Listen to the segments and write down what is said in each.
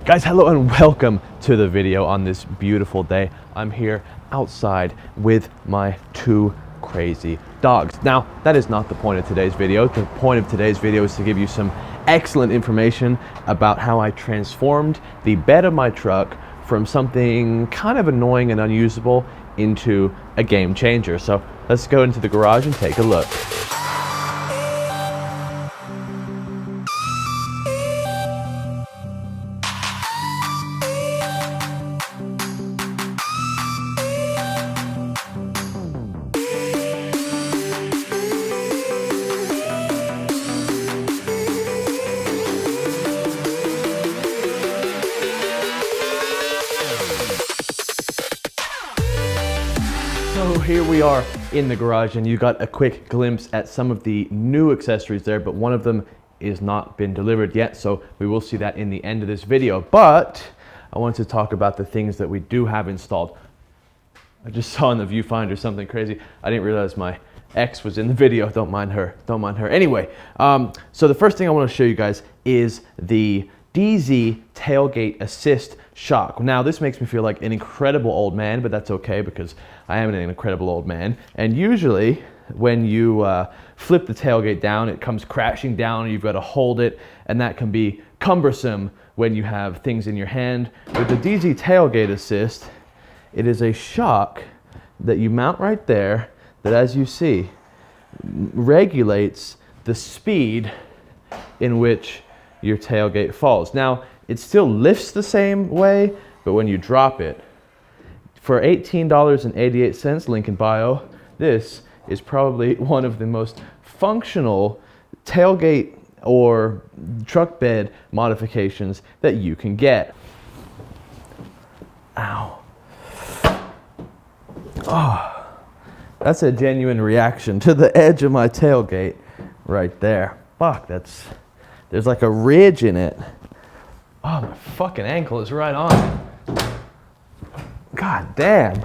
Guys, hello and welcome to the video on this beautiful day. I'm here outside with my two crazy dogs. Now, that is not the point of today's video. The point of today's video is to give you some excellent information about how I transformed the bed of my truck from something kind of annoying and unusable into a game changer. So let's go into the garage and take a look. So here we are in the garage, and you got a quick glimpse at some of the new accessories there, but one of them is not been delivered yet, so we will see that in the end of this video. But I wanted to talk about the things that we do have installed. I just saw in the viewfinder something crazy. I didn't realize my ex was in the video. Don't mind her, don't mind her. Anyway, so the first thing I want to show you guys is the DZ Tailgate Assist shock. Now, this makes me feel like an incredible old man, but that's okay because I am an incredible old man. And usually when you flip the tailgate down, it comes crashing down and you've got to hold it, and that can be cumbersome when you have things in your hand. With the DZ Tailgate Assist, it is a shock that you mount right there that, as you see, regulates the speed in which your tailgate falls. Now, it still lifts the same way, but when you drop it, for $18.88, link in bio, this is probably one of the most functional tailgate or truck bed modifications that you can get. Ow. Oh, that's a genuine reaction to the edge of my tailgate right there. Fuck, there's like a ridge in it. Oh, my fucking ankle is right on. God damn.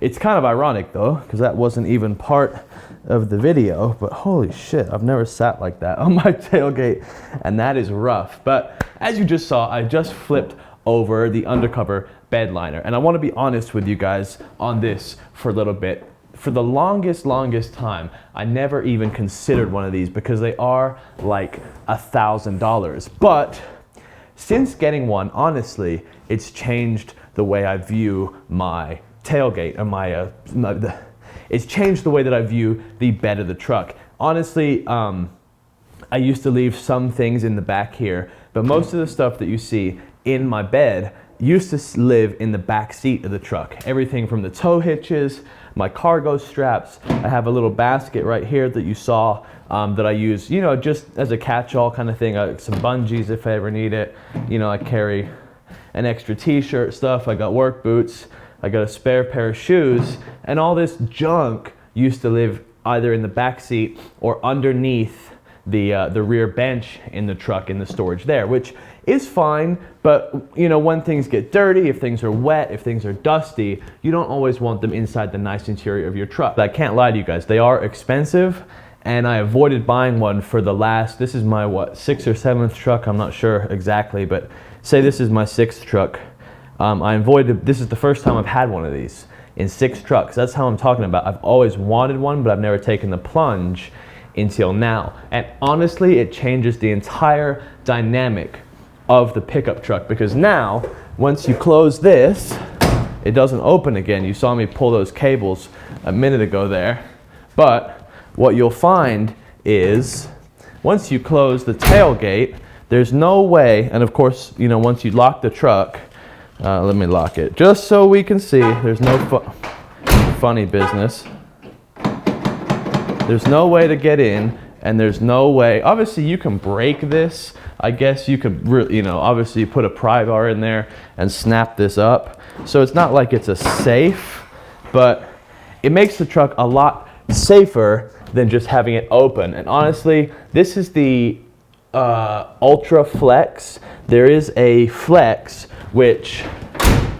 It's kind of ironic though, because that wasn't even part of the video, but holy shit, I've never sat like that on my tailgate, and that is rough. But as you just saw, I just flipped over the Undercover bed liner, and I want to be honest with you guys on this for a little bit. For the longest time, I never even considered one of these because they are like $1,000. But since getting one, honestly, it's changed the way I view my tailgate, or it's changed the way that I view the bed of the truck. Honestly, I used to leave some things in the back here, but most of the stuff that you see in my bed used to live in the back seat of the truck. Everything from the tow hitches, my cargo straps. I have a little basket right here that you saw that I use, you know, just as a catch-all kind of thing. Some bungees if I ever need it. You know, I carry an extra t-shirt stuff. I got work boots. I got a spare pair of shoes, and all this junk used to live either in the back seat or underneath the rear bench in the truck in the storage there, which is fine. But you know, when things get dirty, if things are wet, if things are dusty, you don't always want them inside the nice interior of your truck. But I can't lie to you guys, they are expensive, and I avoided buying one for the last, this is my what, 6th or 7th truck, I'm not sure exactly, but say this is my 6th truck. I avoided, this is the first time I've had one of these in 6 trucks. That's how I'm talking about. I've always wanted one, but I've never taken the plunge until now. And honestly, it changes the entire dynamic of the pickup truck, because now once you close this, it doesn't open again. You saw me pull those cables a minute ago there, but what you'll find is once you close the tailgate, there's no way, and of course, you know, once you lock the truck, let me lock it just so we can see. There's no funny business. There's no way to get in, and there's no way, obviously you can break this. I guess you could really, you know, obviously you put a pry bar in there and snap this up. So it's not like it's a safe, but it makes the truck a lot safer than just having it open. And honestly, this is the Ultra Flex. There is a Flex which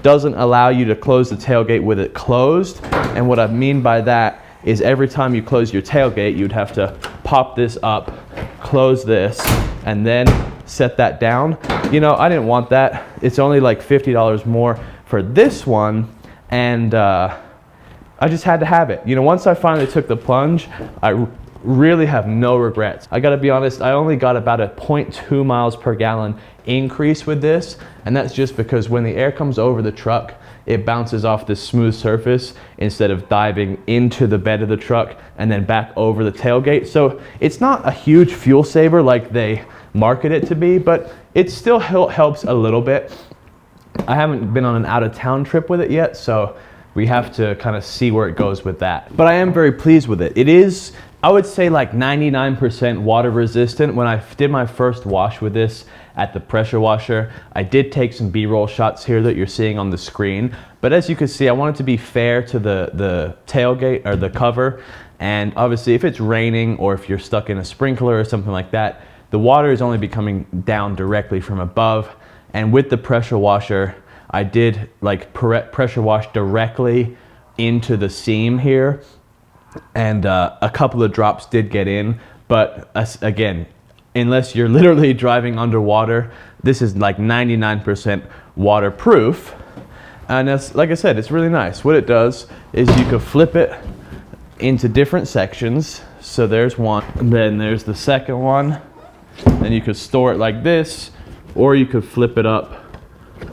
doesn't allow you to close the tailgate with it closed. And what I mean by that is every time you close your tailgate, you'd have to pop this up, close this, and then set that down. You know, I didn't want that. It's only like $50 more for this one, and I just had to have it. You know, once I finally took the plunge, I really have no regrets. I gotta be honest, I only got about a 0.2 miles per gallon increase with this, and that's just because when the air comes over the truck, it bounces off this smooth surface instead of diving into the bed of the truck and then back over the tailgate. So it's not a huge fuel saver like they market it to be, but it still helps a little bit. I haven't been on an out-of-town trip with it yet, so we have to kind of see where it goes with that. But I am very pleased with it. It is, I would say, like 99% water resistant. When I did my first wash with this at the pressure washer, I did take some B-roll shots here that you're seeing on the screen. But as you can see, I want it to be fair to the tailgate or the cover. And obviously if it's raining or if you're stuck in a sprinkler or something like that, the water is only be coming down directly from above. And with the pressure washer, I did like pressure wash directly into the seam here. And a couple of drops did get in, but again, unless you're literally driving underwater, this is like 99% waterproof. And that's, like I said, it's really nice. What it does is you can flip it into different sections. So there's one, and then there's the second one. Then you could store it like this, or you could flip it up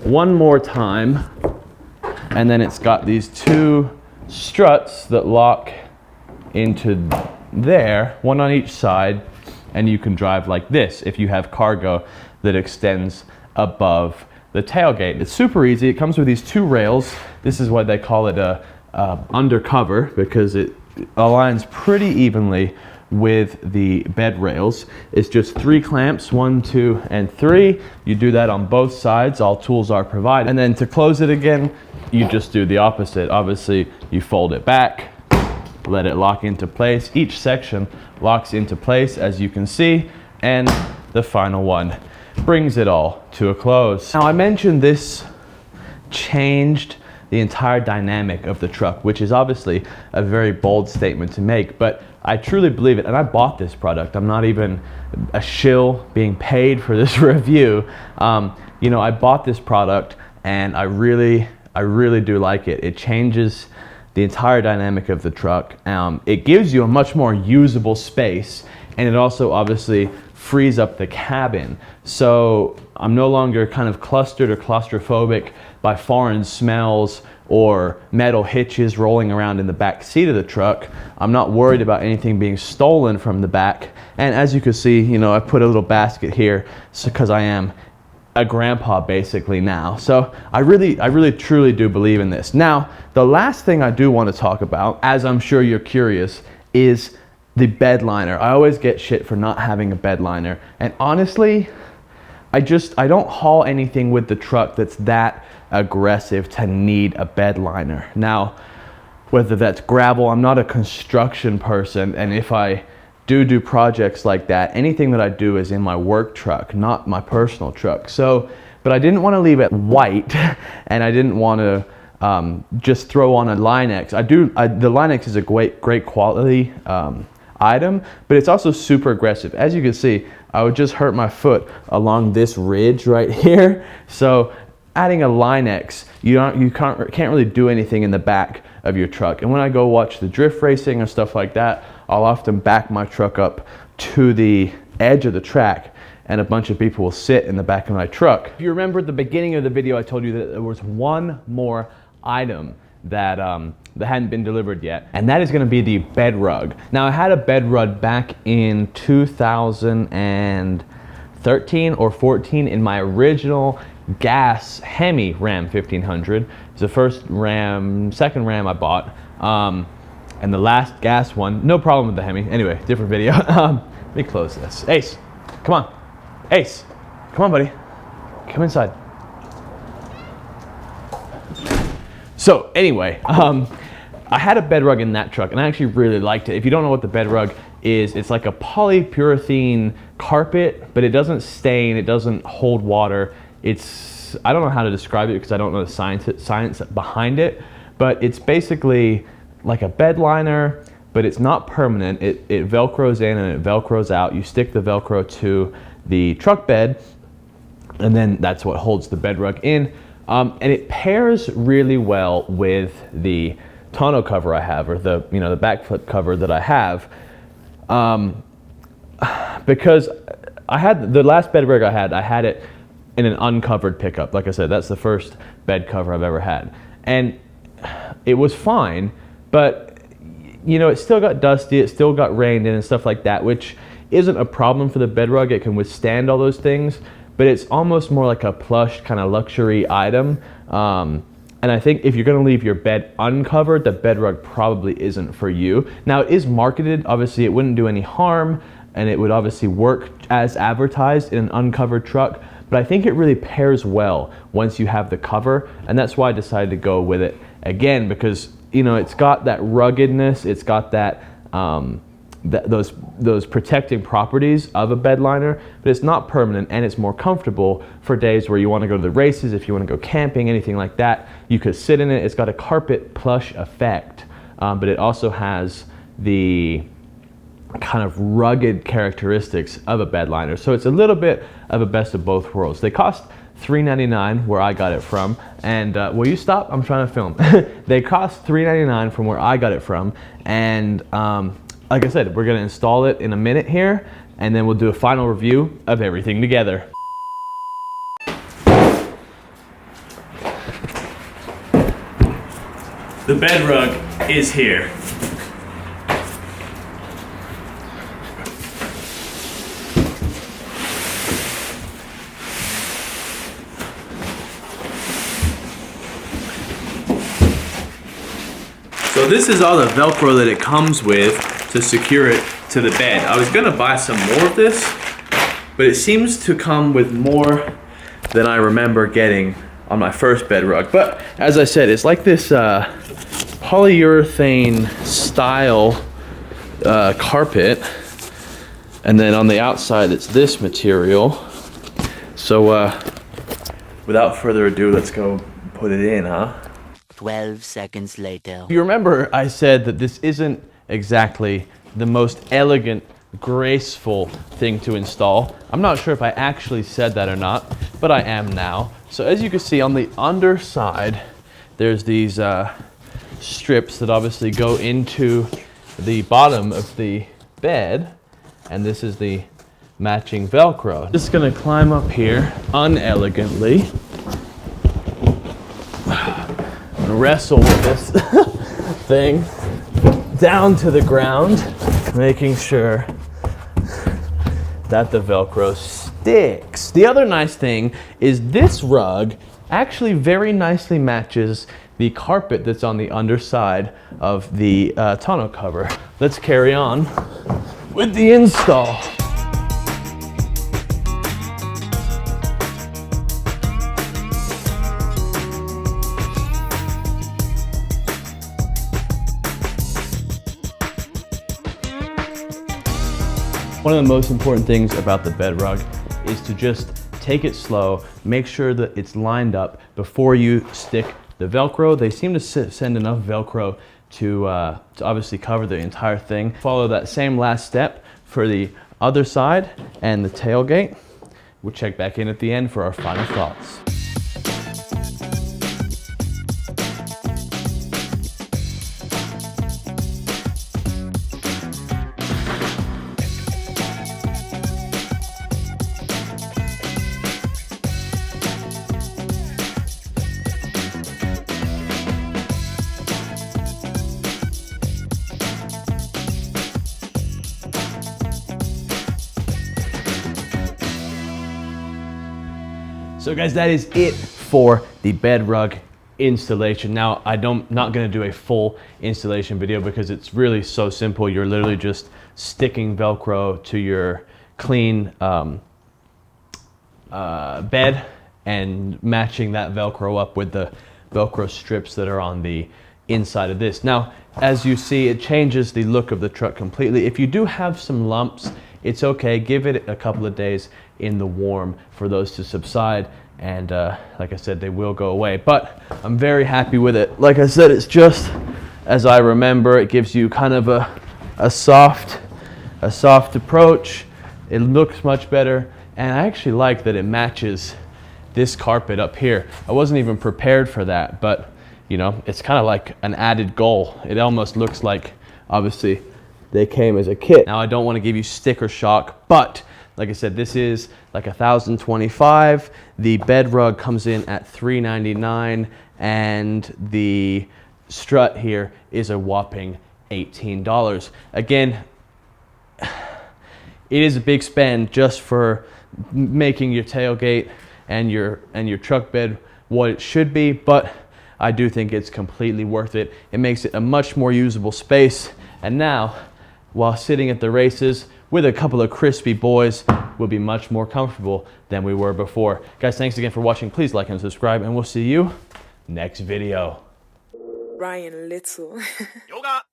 one more time. And then it's got these two struts that lock into there, one on each side, and you can drive like this if you have cargo that extends above the tailgate. It's super easy. It comes with these two rails. This is why they call it a undercover, because it aligns pretty evenly with the bed rails. It's just 3 clamps, 1, 2, and 3. You do that on both sides. All tools are provided. And then to close it again, you just do the opposite. Obviously, you fold it back, let it lock into place. Each section locks into place, as you can see, and the final one brings it all to a close. Now, I mentioned this changed the entire dynamic of the truck, which is obviously a very bold statement to make, but I truly believe it, and I bought this product. I'm not even a shill being paid for this review. You know, I bought this product, and I really do like it. It changes the entire dynamic of the truck. It gives you a much more usable space, and it also obviously frees up the cabin. So I'm no longer kind of clustered or claustrophobic by foreign smells or metal hitches rolling around in the back seat of the truck. I'm not worried about anything being stolen from the back. And as you can see, you know, I put a little basket here because I am a grandpa basically now. So I really truly do believe in this. Now, the last thing I do want to talk about, as I'm sure you're curious, is the bed liner. I always get shit for not having a bed liner. And honestly, I don't haul anything with the truck that's that aggressive to need a bed liner. Now, whether that's gravel, I'm not a construction person, and if I do projects like that, anything that I do is in my work truck, not my personal truck. So, but I didn't want to leave it white, and I didn't want to just throw on a Line-X. The Line-X is a great quality item, but it's also super aggressive. As you can see, I would just hurt my foot along this ridge right here. So adding a Line-X, you can't really do anything in the back of your truck. And when I go watch the drift racing or stuff like that, I'll often back my truck up to the edge of the track, and a bunch of people will sit in the back of my truck. If you remember at the beginning of the video, I told you that there was one more item that hadn't been delivered yet, and that is going to be the bed rug. Now, I had a bed rug back in 2013 or 14 in my original gas Hemi Ram 1500. It's the second Ram I bought, and the last gas one. No problem with the Hemi. Anyway, different video. Let me close this. Ace, come on. Ace, come on, buddy. Come inside. So anyway, I had a bed rug in that truck, and I actually really liked it. If you don't know what the bed rug is, it's like a polyurethane carpet, but it doesn't stain, it doesn't hold water. I don't know how to describe it because I don't know the science behind it, but it's basically like a bed liner, but it's not permanent. It velcros in and it velcros out. You stick the velcro to the truck bed, and then that's what holds the bed rug in. And it pairs really well with the tonneau cover I have, or the the backflip cover that I have, because I had the last bed rug I had it in an uncovered pickup. Like I said, that's the first bed cover I've ever had, and it was fine, but it still got dusty, it still got rained in and stuff like that, which isn't a problem for the bed rug. It can withstand all those things, but it's almost more like a plush kind of luxury item. And I think if you're going to leave your bed uncovered, the bed rug probably isn't for you. Now, it is marketed. Obviously, it wouldn't do any harm, and it would obviously work as advertised in an uncovered truck. But I think it really pairs well once you have the cover, and that's why I decided to go with it again, because it's got that ruggedness, it's got that those protecting properties of a bed liner, but it's not permanent, and it's more comfortable for days where you want to go to the races, if you want to go camping, anything like that. You could sit in it. It's got a carpet plush effect, but it also has the kind of rugged characteristics of a bed liner. So it's a little bit of a best of both worlds. They cost $3.99 where I got it from, and will you stop? I'm trying to film. They cost $3.99 from where I got it from, and like I said, we're gonna install it in a minute here, and then we'll do a final review of everything together. The bed rug is here. So this is all the Velcro that it comes with to secure it to the bed. I was gonna buy some more of this, but it seems to come with more than I remember getting on my first bed rug. But as I said, it's like this polyurethane style carpet, and then on the outside it's this material. So without further ado, let's go put it in, huh? 12 seconds later. You remember I said that this isn't exactly the most elegant, graceful thing to install. I'm not sure if I actually said that or not, but I am now. So as you can see on the underside, there's these strips that obviously go into the bottom of the bed, and this is the matching Velcro. Just gonna climb up here unelegantly, wrestle with this thing down to the ground, making sure that the Velcro sticks. The other nice thing is this rug actually very nicely matches the carpet that's on the underside of the tonneau cover. Let's carry on with the install. One of the most important things about the bed rug is to just take it slow, make sure that it's lined up before you stick the Velcro. They seem to send enough Velcro to obviously cover the entire thing. Follow that same last step for the other side and the tailgate. We'll check back in at the end for our final thoughts. So guys, that is it for the bed rug installation. Now, not gonna do a full installation video because it's really so simple. You're literally just sticking Velcro to your clean bed and matching that Velcro up with the Velcro strips that are on the inside of this. Now, as you see, it changes the look of the truck completely. If you do have some lumps, it's okay. Give it a couple of days in the warm for those to subside, and like I said, they will go away. But I'm very happy with it. Like I said, it's just as I remember. It gives you kind of a soft approach. It looks much better. And I actually like that it matches this carpet up here. I wasn't even prepared for that, but you know, it's kind of like an added goal. It almost looks like, obviously, they came as a kit. Now, I don't want to give you sticker shock, but like I said, this is like $1,025. The bed rug comes in at $399, and the strut here is a whopping $18. Again, it is a big spend just for making your tailgate and your truck bed what it should be, but I do think it's completely worth it. It makes it a much more usable space, and now, while sitting at the races with a couple of crispy boys, we'll be much more comfortable than we were before. Guys, thanks again for watching. Please like and subscribe, and we'll see you next video. Ryan Little. Yoga.